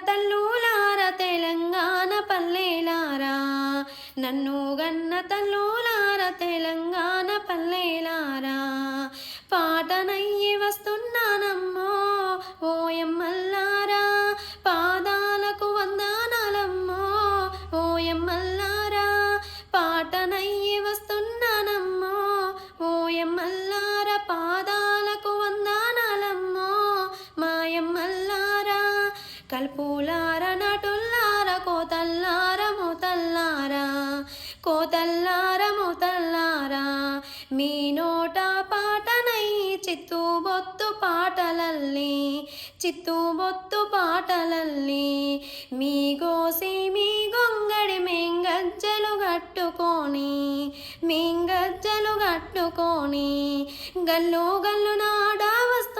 తల్లులార తెలంగాణ పల్లెలారా, నన్ను గన్న తల్లులార తెలంగాణ పల్లెలారా, పాటనయ్యి వస్తున్నానమ్మో ఓయమ్మల్లారా, పాదాలకు వందనాలమ్మో ఓయమ్మల్లారా, పాటనయ్యి వస్తున్నానమ్మో ఓయమ్మల్లారా, పాదాలకు వందనాలమ్మో మాయమ్మల్లారా, కల్పులార నటుల్లార కోతల్లార మోతల్లారా, కోతల్లార మోతల్లారా, మీ నోట పాటనై చిత్తుబొత్తు పాటలల్లి, చిత్తుబొత్తు పాటలల్లి, మీ గోసి మీ గొంగడి మెంగజ్జలు గట్టుకొని, మెంగజ్జలు గట్టుకొని, గల్లు గల్లు నాడ వస్తు